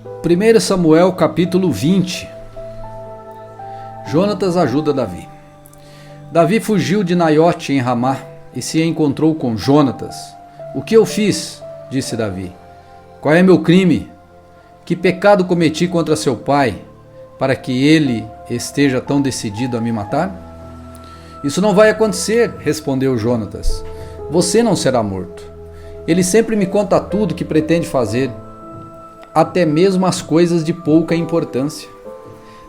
1 Samuel capítulo 20. Jonatas ajuda Davi. Davi fugiu de Naiote em Ramá e se encontrou com Jonatas. O que eu fiz? Disse Davi. Qual é meu crime? Que pecado cometi contra seu pai, para que ele esteja tão decidido a me matar? Isso não vai acontecer, respondeu Jonatas. Você não será morto. Ele sempre me conta tudo que pretende fazer, até mesmo as coisas de pouca importância.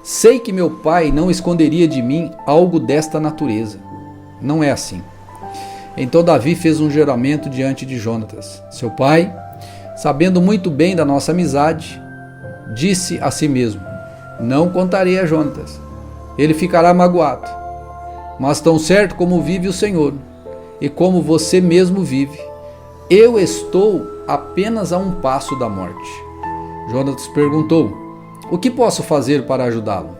Sei que meu pai não esconderia de mim algo desta natureza. Não é assim. Então Davi fez um juramento diante de Jonatas. Seu pai, sabendo muito bem da nossa amizade, disse a si mesmo: não contarei a Jonatas. Ele ficará magoado. Mas tão certo como vive o Senhor, e como você mesmo vive, eu estou apenas a um passo da morte. Jonatas perguntou: o que posso fazer para ajudá-lo?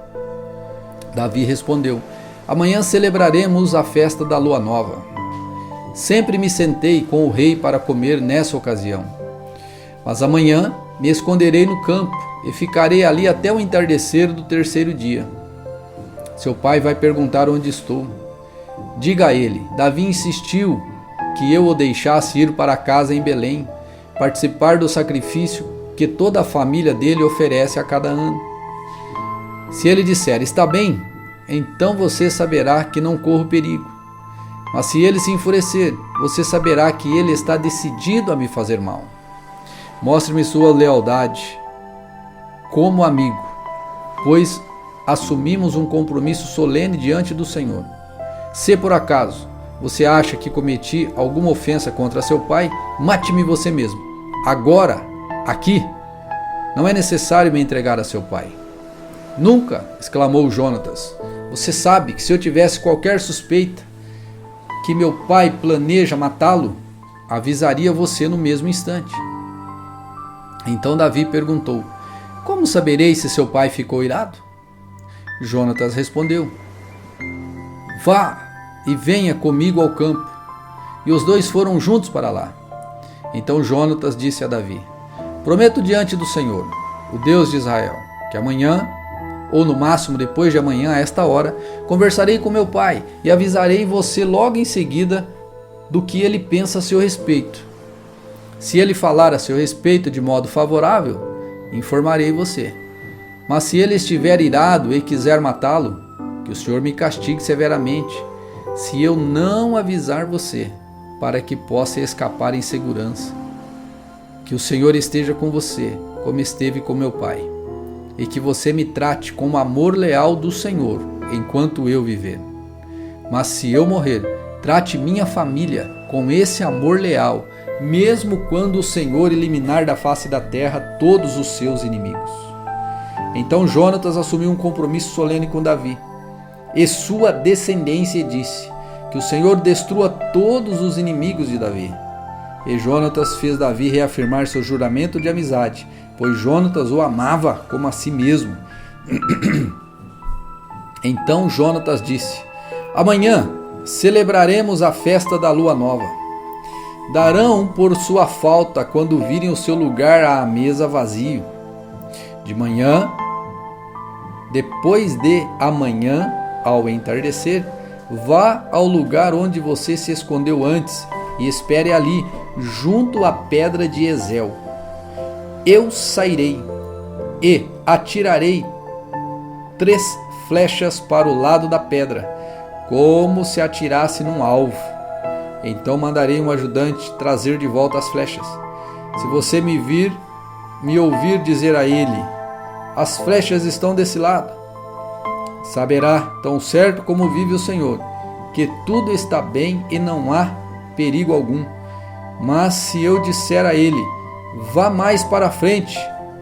Davi respondeu: amanhã celebraremos a festa da lua nova. Sempre me sentei com o rei para comer nessa ocasião. Mas amanhã me esconderei no campo e ficarei ali até o entardecer do terceiro dia. Seu pai vai perguntar onde estou. Diga a ele: Davi insistiu que eu o deixasse ir para casa em Belém, participar do sacrifício que toda a família dele oferece a cada ano. Se ele disser: está bem, então você saberá que não corro perigo. Mas se ele se enfurecer, você saberá que ele está decidido a me fazer mal. Mostre-me sua lealdade como amigo, pois assumimos um compromisso solene diante do Senhor. Se por acaso você acha que cometi alguma ofensa contra seu pai, mate-me você mesmo. Agora, aqui, não é necessário me entregar a seu pai. Nunca, exclamou Jonatas. Você sabe que se eu tivesse qualquer suspeita que meu pai planeja matá-lo, avisaria você no mesmo instante. Então Davi perguntou: como saberei se seu pai ficou irado? Jonatas respondeu: vá e venha comigo ao campo. E os dois foram juntos para lá. Então Jonatas disse a Davi: prometo diante do Senhor, o Deus de Israel, que amanhã, ou no máximo depois de amanhã, a esta hora, conversarei com meu pai e avisarei você logo em seguida do que ele pensa a seu respeito. Se ele falar a seu respeito de modo favorável, informarei você. Mas se ele estiver irado e quiser matá-lo, que o Senhor me castigue severamente, se eu não avisar você, para que possa escapar em segurança. Que o Senhor esteja com você, como esteve com meu pai, e que você me trate com o amor leal do Senhor, enquanto eu viver. Mas se eu morrer, trate minha família com esse amor leal, mesmo quando o Senhor eliminar da face da terra todos os seus inimigos. Então Jonatas assumiu um compromisso solene com Davi e sua descendência e disse: que o Senhor destrua todos os inimigos de Davi. E Jonatas fez Davi reafirmar seu juramento de amizade, pois Jonatas o amava como a si mesmo. Então Jonatas disse: amanhã celebraremos a festa da lua nova. Darão por sua falta quando virem o seu lugar à mesa vazio. De manhã, depois de amanhã, ao entardecer, vá ao lugar onde você se escondeu antes e espere ali, junto à pedra de Ezel. Eu sairei e atirarei 3 flechas para o lado da pedra, como se atirasse num alvo. Então mandarei um ajudante trazer de volta as flechas. Se você me ouvir dizer a ele: as flechas estão desse lado, saberá, tão certo como vive o Senhor, que tudo está bem e não há perigo algum. Mas se eu disser a ele: vá mais para frente,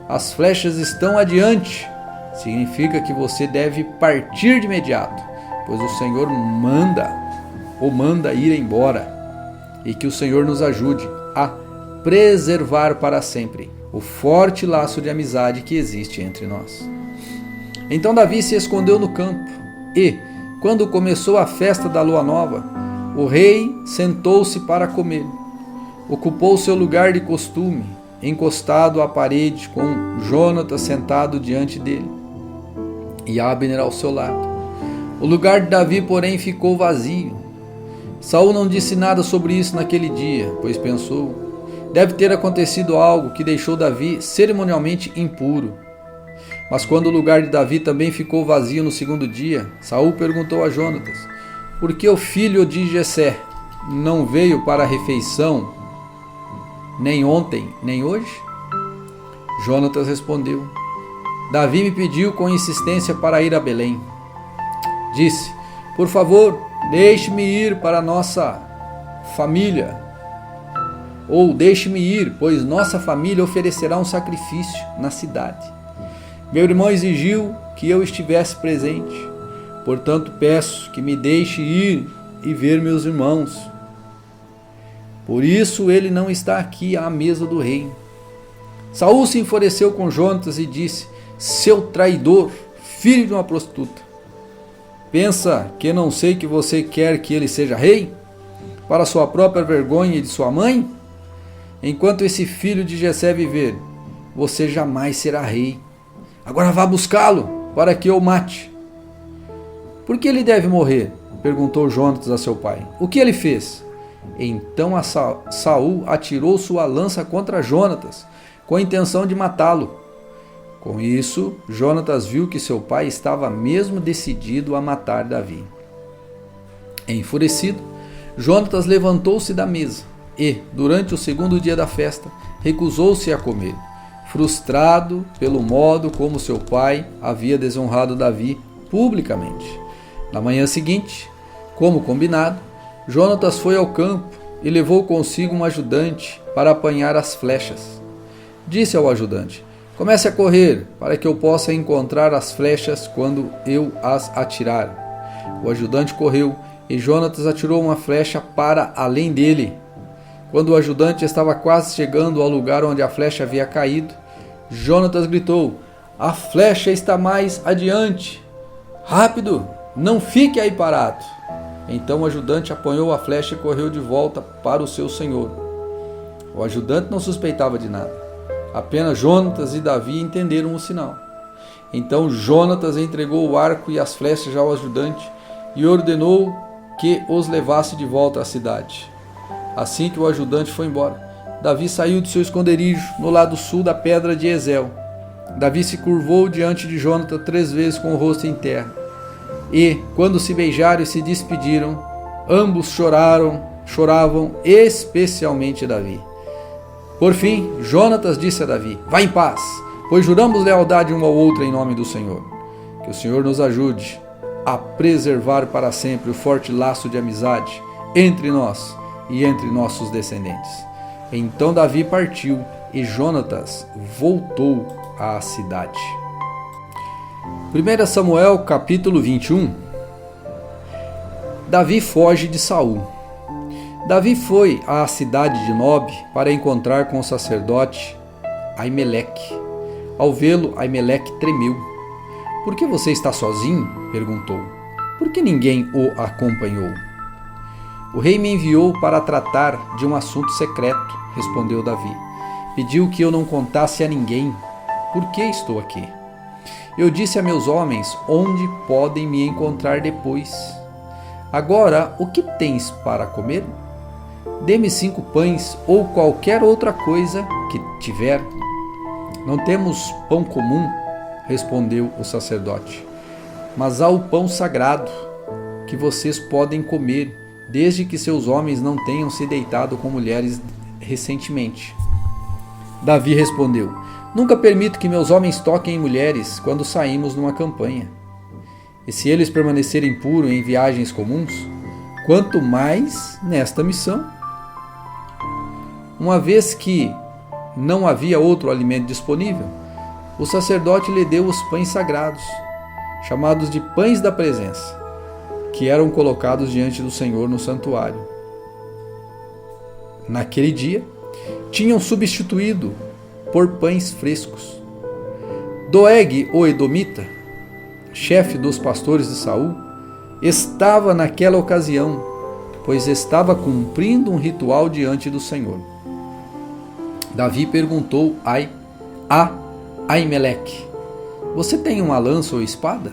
as flechas estão adiante, significa que você deve partir de imediato, pois o Senhor manda ir embora, e que o Senhor nos ajude a preservar para sempre o forte laço de amizade que existe entre nós. Então Davi se escondeu no campo e, quando começou a festa da lua nova, o rei sentou-se para comer. Ocupou seu lugar de costume encostado à parede, com Jonatas sentado diante dele e Abner ao seu lado. O lugar de Davi, porém, ficou vazio. Saul não disse nada sobre isso naquele dia, pois pensou: deve ter acontecido algo que deixou Davi cerimonialmente impuro. Mas quando o lugar de Davi também ficou vazio no segundo dia, Saul perguntou a Jonatas: por que o filho de Jessé não veio para a refeição, nem ontem, nem hoje? Jonatas respondeu: Davi me pediu com insistência para ir a Belém. Disse: por favor, deixe-me ir para a nossa família. Ou deixe-me ir, pois nossa família oferecerá um sacrifício na cidade. Meu irmão exigiu que eu estivesse presente. Portanto, peço que me deixe ir e ver meus irmãos. Por isso ele não está aqui à mesa do rei. Saul se enfureceu com Jonatas e disse: seu traidor, filho de uma prostituta, pensa que não sei que você quer que ele seja rei? Para sua própria vergonha e de sua mãe? Enquanto esse filho de Jessé viver, você jamais será rei. Agora vá buscá-lo, para que eu o mate. Por que ele deve morrer? Perguntou Jonatas a seu pai. O que ele fez? Então Saul atirou sua lança contra Jonatas, com a intenção de matá-lo. Com isso, Jonatas viu que seu pai estava mesmo decidido a matar Davi. Enfurecido, Jonatas levantou-se da mesa e, durante o segundo dia da festa, recusou-se a comer, frustrado pelo modo como seu pai havia desonrado Davi publicamente. Na manhã seguinte, como combinado, Jonatas foi ao campo e levou consigo um ajudante para apanhar as flechas. Disse ao ajudante: comece a correr, para que eu possa encontrar as flechas quando eu as atirar. O ajudante correu e Jonatas atirou uma flecha para além dele. Quando o ajudante estava quase chegando ao lugar onde a flecha havia caído, Jonatas gritou: a flecha está mais adiante. Rápido, não fique aí parado. Então o ajudante apanhou a flecha e correu de volta para o seu senhor. O ajudante não suspeitava de nada. Apenas Jonatas e Davi entenderam o sinal. Então Jonatas entregou o arco e as flechas ao ajudante e ordenou que os levasse de volta à cidade. Assim que o ajudante foi embora, Davi saiu de seu esconderijo no lado sul da pedra de Ezel. Davi se curvou diante de Jonatas 3 vezes com o rosto em terra. E, quando se beijaram e se despediram, ambos choravam, especialmente Davi. Por fim, Jonatas disse a Davi: vá em paz, pois juramos lealdade um ao outro em nome do Senhor. Que o Senhor nos ajude a preservar para sempre o forte laço de amizade entre nós e entre nossos descendentes. Então Davi partiu e Jonatas voltou à cidade. 1 Samuel capítulo 21. Davi foge de Saul. Davi foi à cidade de Nob para encontrar com o sacerdote Aimeleque. Ao vê-lo, Aimeleque tremeu. Por que você está sozinho? Perguntou. Por que ninguém o acompanhou? O rei me enviou para tratar de um assunto secreto, respondeu Davi. Pediu que eu não contasse a ninguém. Por que estou aqui? Eu disse a meus homens onde podem me encontrar depois. Agora, o que tens para comer? Dê-me 5 pães ou qualquer outra coisa que tiver. Não temos pão comum, respondeu o sacerdote, mas há o pão sagrado que vocês podem comer, desde que seus homens não tenham se deitado com mulheres recentemente. Davi respondeu: nunca permito que meus homens toquem em mulheres quando saímos numa campanha. E se eles permanecerem puros em viagens comuns, quanto mais nesta missão. Uma vez que não havia outro alimento disponível, o sacerdote lhe deu os pães sagrados, chamados de pães da presença, que eram colocados diante do Senhor no santuário. Naquele dia, tinham substituído por pães frescos. Doeg, o edomita, chefe dos pastores de Saul, estava naquela ocasião, pois estava cumprindo um ritual diante do Senhor. Davi perguntou a Aimeleque: você tem uma lança ou espada?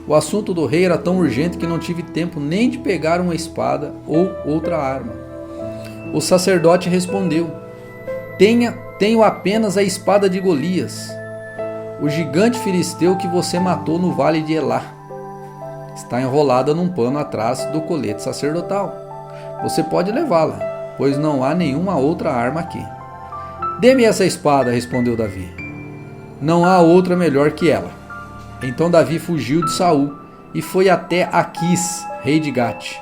O assunto do rei era tão urgente que não tive tempo nem de pegar uma espada ou outra arma. O sacerdote respondeu: tenho apenas a espada de Golias, o gigante filisteu que você matou no vale de Elá. Está enrolada num pano atrás do colete sacerdotal. Você pode levá-la, pois não há nenhuma outra arma aqui. Dê-me essa espada, respondeu Davi. Não há outra melhor que ela. Então Davi fugiu de Saul e foi até Aquis, rei de Gate.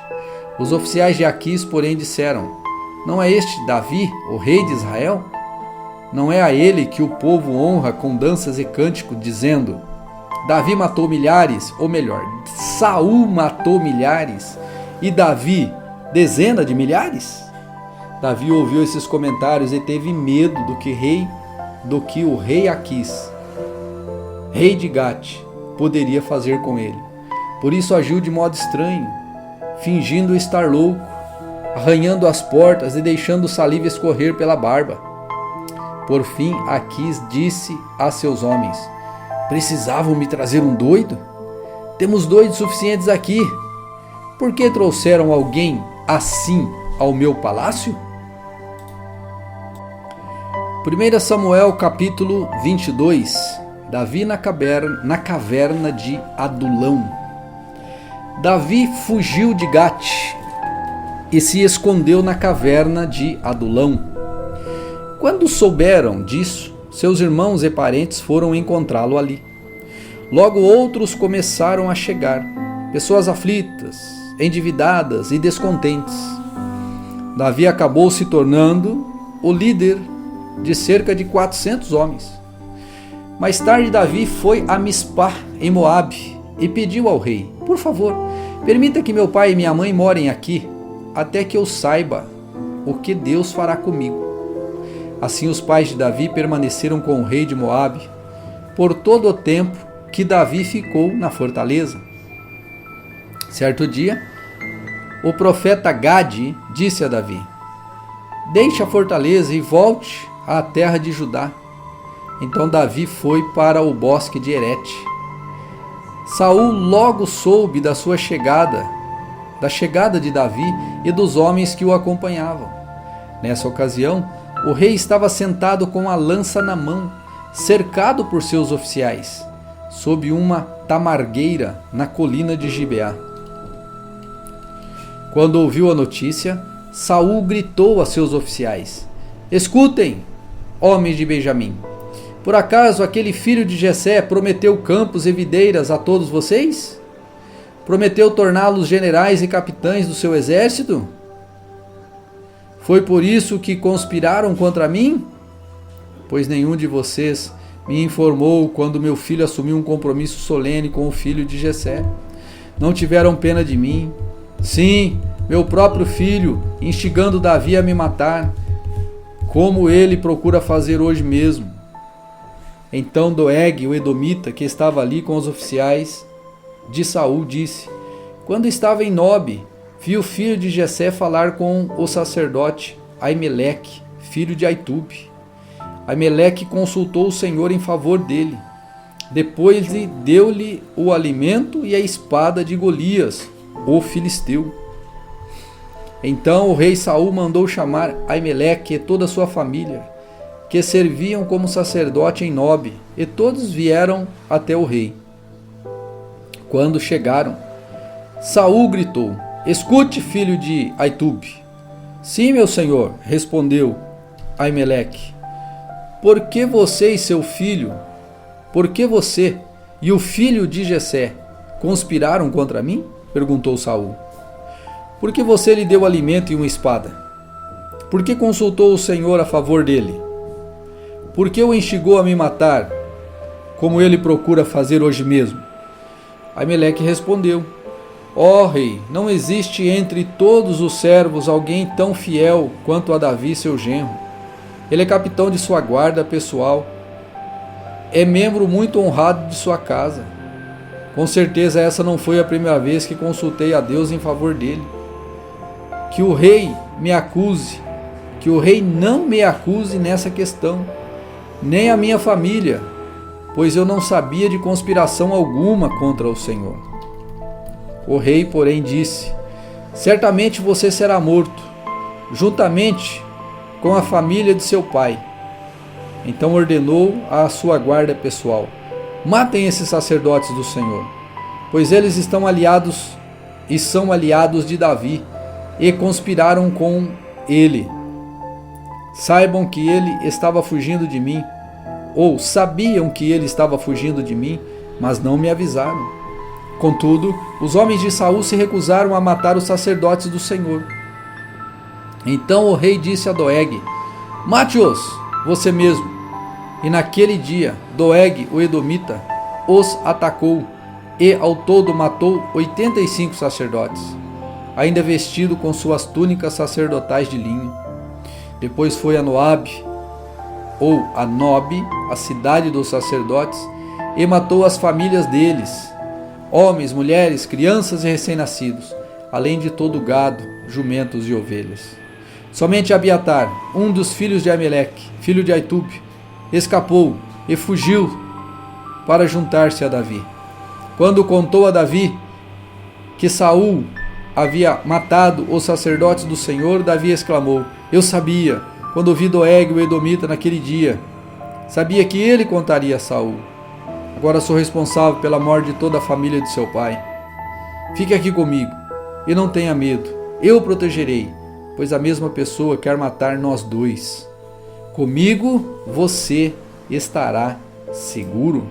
Os oficiais de Aquis, porém, disseram: não é este Davi, o rei de Israel? Não é a ele que o povo honra com danças e cânticos, dizendo: Davi matou milhares, ou melhor, Saul matou milhares, e Davi dezenas de milhares? Davi ouviu esses comentários e teve medo do que o rei Aquis, rei de Gate, poderia fazer com ele. Por isso agiu de modo estranho, fingindo estar louco, arranhando as portas e deixando saliva escorrer pela barba. Por fim, Aquis disse a seus homens: precisavam me trazer um doido? Temos doidos suficientes aqui. Por que trouxeram alguém assim ao meu palácio? 1 Samuel capítulo 22. Davi na caverna de Adulão. Davi fugiu de Gate e se escondeu na caverna de Adulão. Quando souberam disso, seus irmãos e parentes foram encontrá-lo ali. Logo outros começaram a chegar, pessoas aflitas, endividadas e descontentes. Davi acabou se tornando o líder de cerca de 400 homens. Mais tarde Davi foi a Mispá, em Moabe, e pediu ao rei: por favor, permita que meu pai e minha mãe morem aqui, até que eu saiba o que Deus fará comigo. Assim os pais de Davi permaneceram com o rei de Moabe por todo o tempo que Davi ficou na fortaleza. Certo dia, o profeta Gade disse a Davi: deixe a fortaleza e volte à terra de Judá. Então Davi foi para o bosque de Herete. Saul logo soube da chegada de Davi e dos homens que o acompanhavam. Nessa ocasião, o rei estava sentado com a lança na mão, cercado por seus oficiais, sob uma tamargueira na colina de Gibeá. Quando ouviu a notícia, Saul gritou a seus oficiais: escutem, homens de Benjamim, por acaso aquele filho de Jessé prometeu campos e videiras a todos vocês? Prometeu torná-los generais e capitães do seu exército? Foi por isso que conspiraram contra mim? Pois nenhum de vocês me informou quando meu filho assumiu um compromisso solene com o filho de Jessé. Não tiveram pena de mim. Sim, meu próprio filho, instigando Davi a me matar, como ele procura fazer hoje mesmo. Então Doeg, o edomita, que estava ali com os oficiais de Saul, disse: quando estava em Nobe, vi o filho de Jessé falar com o sacerdote Aimeleque, filho de Aitube. Aimeleque consultou o Senhor em favor dele. Depois deu-lhe o alimento e a espada de Golias, o filisteu. Então o rei Saul mandou chamar Aimeleque e toda a sua família, que serviam como sacerdote em Nobe, e todos vieram até o rei. Quando chegaram, Saul gritou: escute, filho de Aitube. Sim, meu senhor, respondeu Aimeleque. Por que você e o filho de Jessé conspiraram contra mim? Perguntou Saul. Por que você lhe deu alimento e uma espada? Por que consultou o Senhor a favor dele? Por que o instigou a me matar, como ele procura fazer hoje mesmo? Aimeleque respondeu: ó rei, não existe entre todos os servos alguém tão fiel quanto a Davi, seu genro. Ele é capitão de sua guarda pessoal, é membro muito honrado de sua casa. Com certeza essa não foi a primeira vez que consultei a Deus em favor dele. Que o rei me acuse, que o rei não me acuse nessa questão, nem a minha família, pois eu não sabia de conspiração alguma contra o Senhor. O rei, porém, disse: certamente você será morto, juntamente com a família de seu pai. Então ordenou à sua guarda pessoal: matem esses sacerdotes do Senhor, pois eles estão aliados e são aliados de Davi, e conspiraram com ele. Saibam que ele estava fugindo de mim, ou sabiam que ele estava fugindo de mim, mas não me avisaram. Contudo, os homens de Saul se recusaram a matar os sacerdotes do Senhor. Então o rei disse a Doeg: mate-os você mesmo. E naquele dia, Doeg, o edomita, os atacou e ao todo matou 85 sacerdotes, ainda vestido com suas túnicas sacerdotais de linho. Depois foi a Noabe, ou a Nobe, a cidade dos sacerdotes, e matou as famílias deles, homens, mulheres, crianças e recém-nascidos, além de todo o gado, jumentos e ovelhas. Somente Abiatar, um dos filhos de Ameleque, filho de Aitube, escapou e fugiu para juntar-se a Davi. Quando contou a Davi que Saul havia matado os sacerdotes do Senhor, Davi exclamou: eu sabia, quando ouvi Doeg o edomita naquele dia, sabia que ele contaria a Saul. Agora sou responsável pela morte de toda a família de seu pai. Fique aqui comigo e não tenha medo, eu o protegerei, pois a mesma pessoa quer matar nós dois. Comigo você estará seguro.